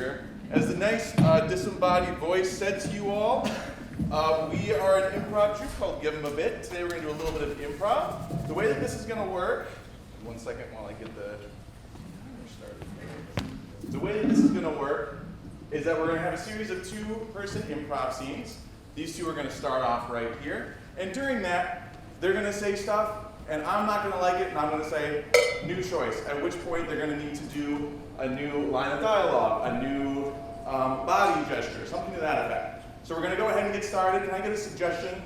here. As the nice disembodied voice said to you all, we are an improv troupe called Give 'em a Bit. Today we're going to do a little bit of improv. The way that this is going to work, one second while I get the timer started. The way that this is going to work is that we're going to have a series of two-person improv scenes. These two are going to start off right here. And during that, they're going to say stuff, and I'm not going to like it, and I'm going to say, new choice, at which point they're going to need to do a new line of dialogue, a new body gesture, something to that effect. So we're going to go ahead and get started. Can I get a suggestion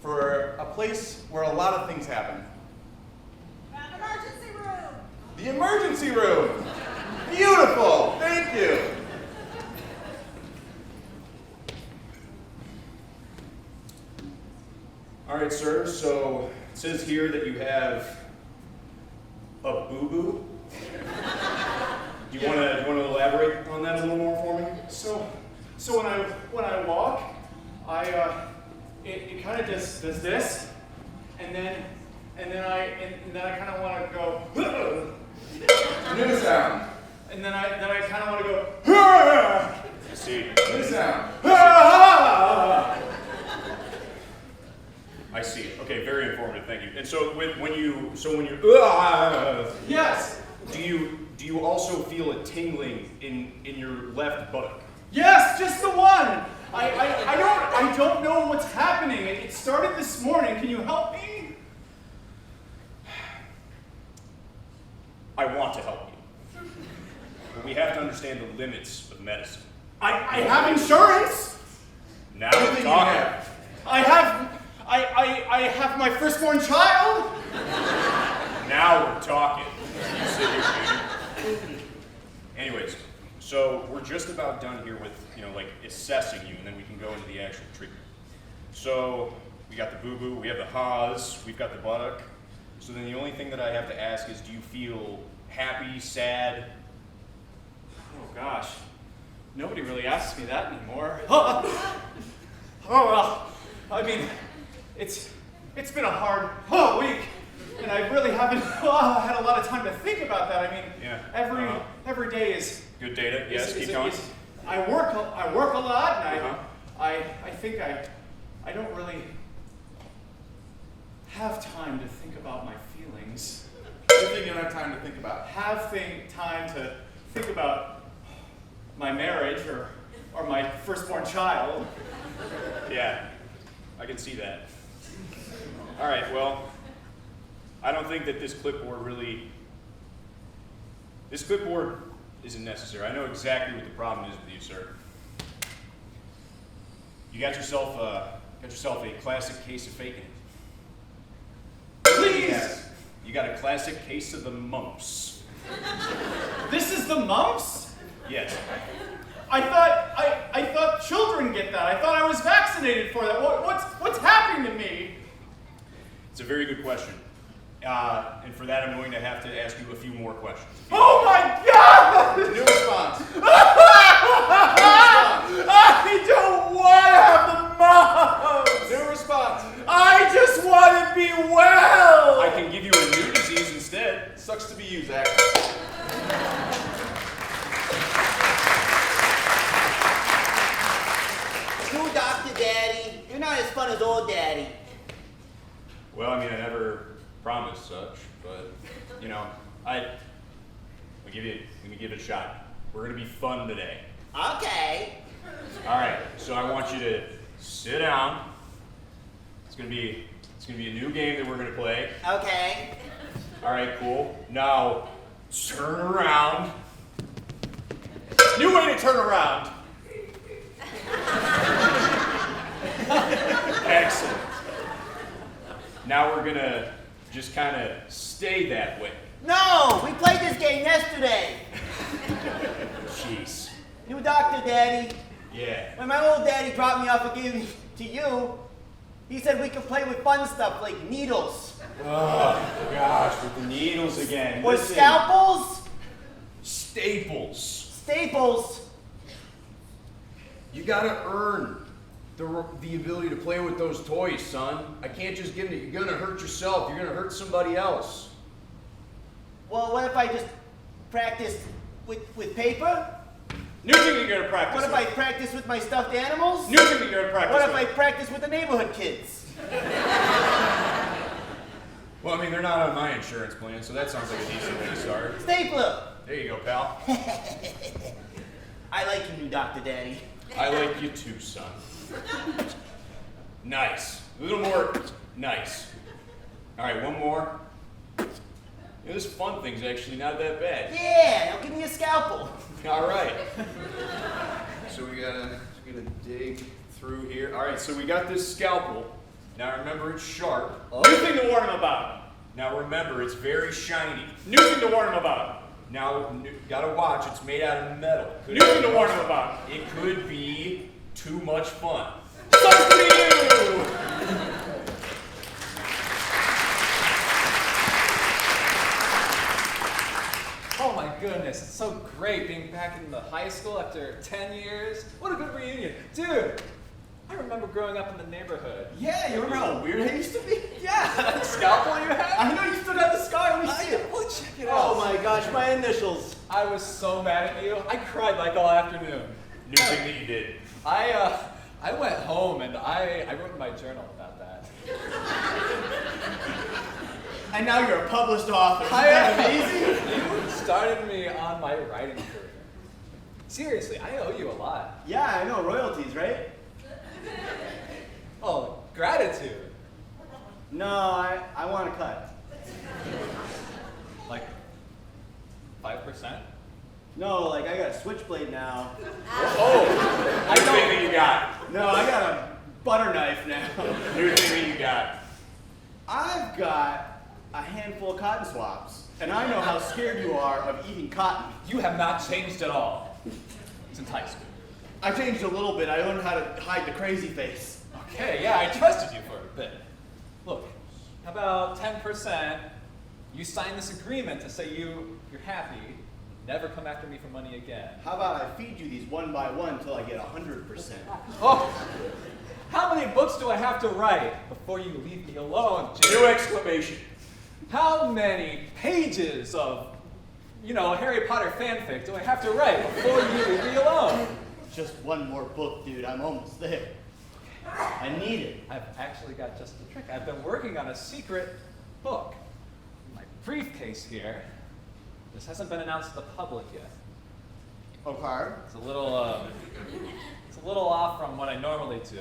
for a place where a lot of things happen? Emergency room. The emergency room. Beautiful. Thank you. All right, sir. So it says here that you have a boo-boo. Do you want to elaborate on that a little more for me? So when I walk, it kind of just does this, and then I kind of want to go New sound. and then I kind of want to go I see. New sound. I see. Okay, very informative. Thank you. And so when you yes, do you also feel a tingling in your left buttock? yes, just the one. I don't know what's happening. It started this morning. Can you help me? I want to help you, but we have to understand the limits of medicine. I have insurance. Now we're talking. I have my firstborn child. Now we're talking. You sit here, Peter. Anyways, so we're just about done here with, like assessing you, and then we can go into the actual treatment. So we got the boo-boo, we have the ha's, we've got the buttock. So then the only thing that I have to ask is, do you feel happy, sad? Oh gosh, nobody really asks me that anymore. Oh well, I mean, it's been a hard week, and I really haven't had a lot of time to think about that. I mean, yeah. every day is Good data. Yes, keep going. I work a lot, and I think I don't really have time to think about my feelings. What do you think you don't have time to think about? Time to think about my marriage or my firstborn child. Yeah, I can see that. All right, well, I don't think that this clipboard isn't necessary. I know exactly what the problem is with you, sir. You got yourself a classic case of faking it. Please! Yes. You got a classic case of the mumps. This is the mumps? Yes. I thought children get that. I thought I was vaccinated for that. What's happening to me? It's a very good question. And for that, I'm going to have to ask you a few more questions. Oh my God! New response. I don't want to have the mumps! New response. I just want to be well! I can give you a new disease instead. Sucks to be you, Zach. New doctor, Daddy. You're not as fun as old Daddy. Well, I mean, I never promised such, but let me give it a shot. We're gonna be fun today. Okay. All right, so I want you to sit down. It's gonna be a new game that we're gonna play. Okay. All right, cool. Now turn around. New way to turn around. Excellent. Now we're gonna just kind of stay that way. No, we played this game yesterday. Jeez. New doctor, Daddy. Yeah. When my old daddy dropped me off and gave me to you, he said we could play with fun stuff like needles. Oh gosh, with the needles again. Or Listen. scalpels. Staples. Staples. You gotta earn the ability to play with those toys, son. I can't just give them to you. You're gonna hurt yourself. You're gonna hurt somebody else. Well, what if I just practice with paper? New thing you're gonna practice What if with. I practice with my stuffed animals? New thing you're gonna practice What if I with. practice with the neighborhood kids? Well, I mean, they're not on my insurance plan, so that sounds like a decent way to start. Stapler. There you go, pal. I like you, Dr. Daddy. I like you too, son. Nice. A little more nice. All right, one more. Yeah, this fun thing's actually not that bad. Yeah, now give me a scalpel. All right. So we gotta dig through here. All right, so we got this scalpel. Now remember, it's sharp. New thing to warn him about. Now remember, it's very shiny. New thing to warn him about. Now, gotta watch, it's made out of metal. New thing to warn him about. It could be too much fun. Sucks to be you! Oh my goodness, it's so great being back in the high school after 10 years. What a good reunion. Dude, I remember growing up in the neighborhood. Yeah, you remember how weird I used to be? Yeah, that scalpel you had? I know you still got the scar. Let me see it. Well, check it Oh out. my gosh, my initials. I was so mad at you. I cried like all afternoon. New thing that you did. I went home and I wrote in my journal about that. And now you're a published author. Isn't I that am. amazing? You started me on my writing career. Seriously, I owe you a lot. Yeah, I know, royalties, right? Oh, gratitude. No, I want to cut. Like 5%? No, like I got a switchblade now. Oh, I new don't- thing that you got. No, I got a butter knife now. New thing that you got. I've got a handful of cotton swabs, and I know how scared you are of eating cotton. You have not changed at all since high school. I changed a little bit. I learned how to hide the crazy face. Okay, yeah, I trusted you for a bit. Look, how about 10%? You sign this agreement to say you're happy, never come after me for money again. How about I feed you these one by one until I get 100%? Oh, how many books do I have to write before you leave me alone, Jim? New exclamation. How many pages of, Harry Potter fanfic do I have to write before you leave me alone? Just one more book, dude. I'm almost there. I need it. I've actually got just the trick. I've been working on a secret book. My briefcase here. This hasn't been announced to the public yet. Okay. It's a little off from what I normally do.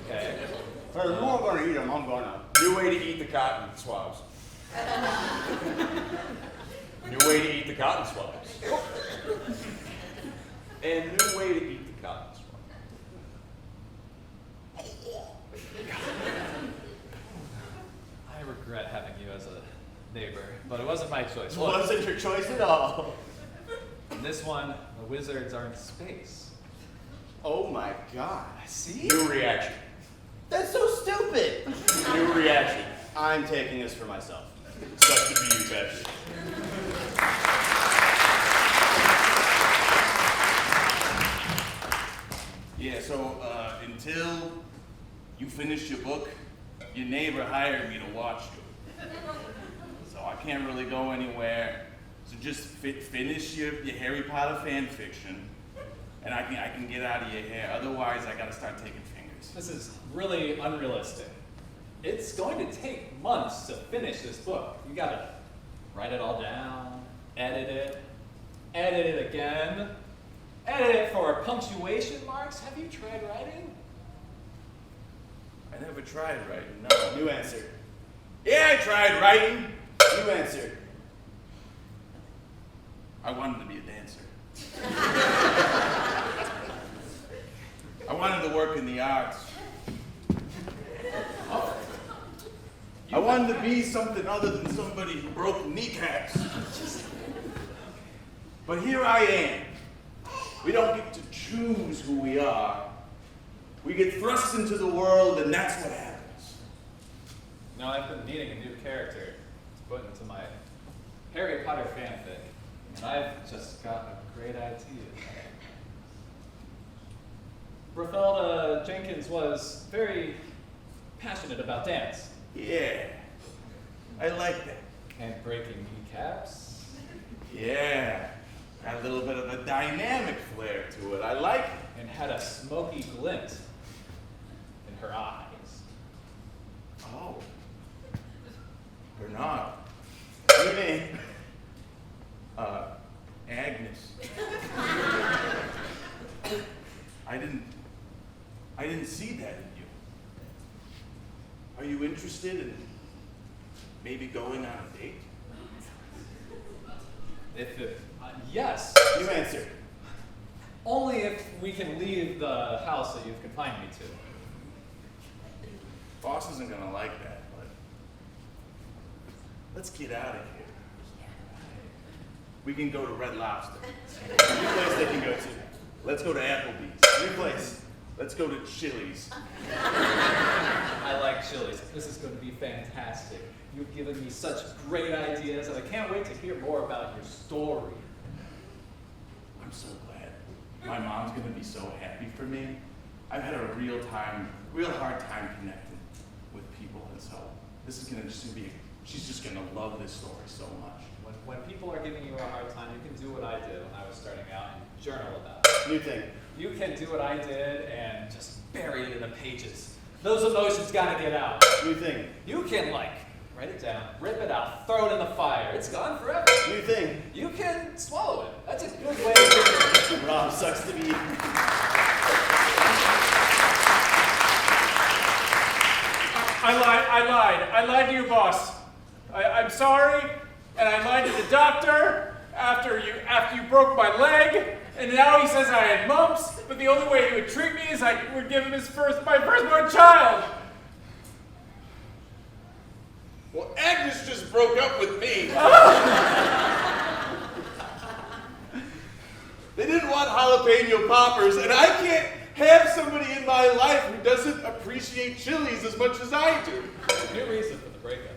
Okay. So if you weren't going to eat them, I'm going to. New way to eat the cotton swabs. New way to eat the cotton swabs. And new way to eat the cotton swabs. I regret having you as a neighbor, but it wasn't my choice. It Look, wasn't your choice at all. in this one, the wizards are in space. Oh my god. See? New reaction. That's so stupid. New reaction. I'm taking this for myself. Sucks to be you, Patrick. Yeah, so until you finish your book, your neighbor hired me to watch you. So I can't really go anywhere. So just finish your Harry Potter fan fiction, and I can get out of your hair. Otherwise, I gotta start taking fingers. This is really unrealistic. It's going to take months to finish this book. You gotta write it all down, edit it again, edit it for punctuation marks. Have you tried writing? I never tried writing, no. New answer. Yeah, I tried writing. New answer. I wanted to be a dancer. I wanted to work in the arts. I wanted to be something other than somebody who broke kneecaps. But here I am. We don't get to choose who we are. We get thrust into the world, and that's what happens. No, I've been needing a new character to put into my Harry Potter fanfic, and I've just got a great idea. Brothelda Jenkins was very passionate about dance Yeah, I like that. and breaking kneecaps. Yeah, Got a little bit of a dynamic flair to it. I like it. And had a smoky glint in her eyes. Oh. Bernard. Your name? Agnes. I didn't see that in you. Are you interested in maybe going on a date? Yes. You answer. Only if we can leave the house that you've confined me to. Boss isn't gonna like that, but let's get out of here. We can go to Red Lobster. New place they can go to. Let's go to Applebee's. New place. Let's go to Chili's. I like Chili's. This is going to be fantastic. You've given me such great ideas, and I can't wait to hear more about your story. I'm so glad. My mom's gonna be so happy for me. I've had a real hard time connecting with people, and so this is gonna just be, she's just gonna love this story so much. When people are giving you a hard time, you can do what I did when I was starting out and journal about it. New thing. You can do what I did and just bury it in the pages. Those emotions gotta get out. New thing. You can, write it down, rip it out, throw it in the fire. It's gone forever. New thing. You can swallow it. That's a good way to do it. Rob, sucks to be you. I lied to you, boss. I'm sorry, and I lied to the doctor after you broke my leg, and now he says I had mumps, but the only way he would treat me is I would give him my firstborn child. Well, Agnes just broke up with me. They didn't want jalapeno poppers, and I can't have somebody in my life who doesn't appreciate Chili's as much as I do. New reason for the breakup.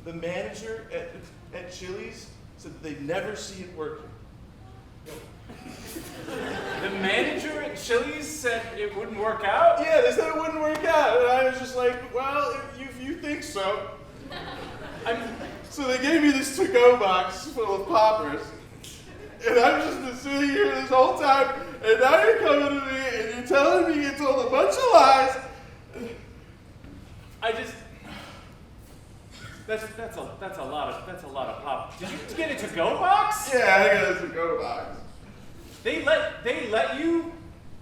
The manager at Chili's said that they'd never see it working. The manager at Chili's said it wouldn't work out? Yeah, they said it wouldn't work out, and I was just like, well, if you think so. So they gave me this to-go box full of poppers, and I've just been sitting here this whole time, and now you're coming to me and you're telling me you told a bunch of lies. That's a lot of pop. Did you get a to-go box? Yeah, I got a to-go box. They let you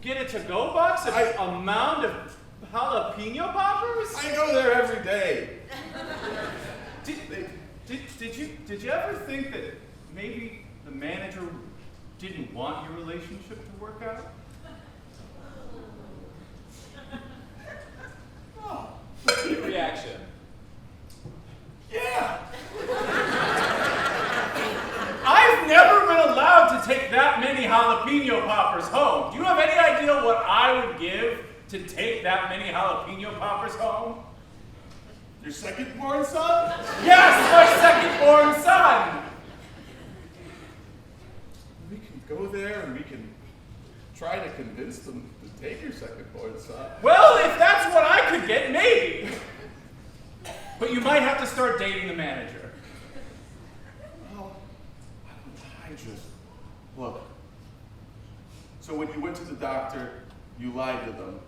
get a to-go box of a mound of jalapeno poppers? I go there every day. Did you ever think that maybe the manager didn't want your relationship to work out? Oh, Good reaction. yeah. I've never been allowed to take that many jalapeno poppers home. Do you have any idea what I would give to take that many jalapeno poppers home? Your second-born son? Yes, my second-born son! We can go there and we can try to convince them to take your second-born son. Well, if that's what I could get, maybe. But you might have to start dating the manager. Well, I just, look. So when you went to the doctor, you lied to them.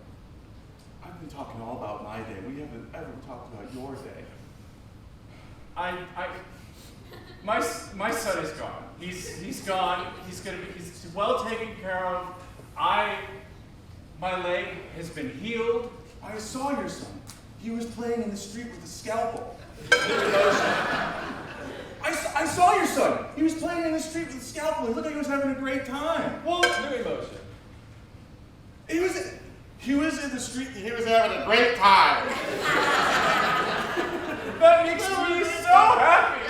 I've been talking all about my day. We haven't ever talked about your day. My son is gone. He's gone. He's well taken care of. My leg has been healed. I saw your son. He was playing in the street with a scalpel. I saw your son. He was playing in the street with a scalpel. He looked like he was having a great time. Well, new emotion. He was in the street and he was having a great time. That makes me so happy.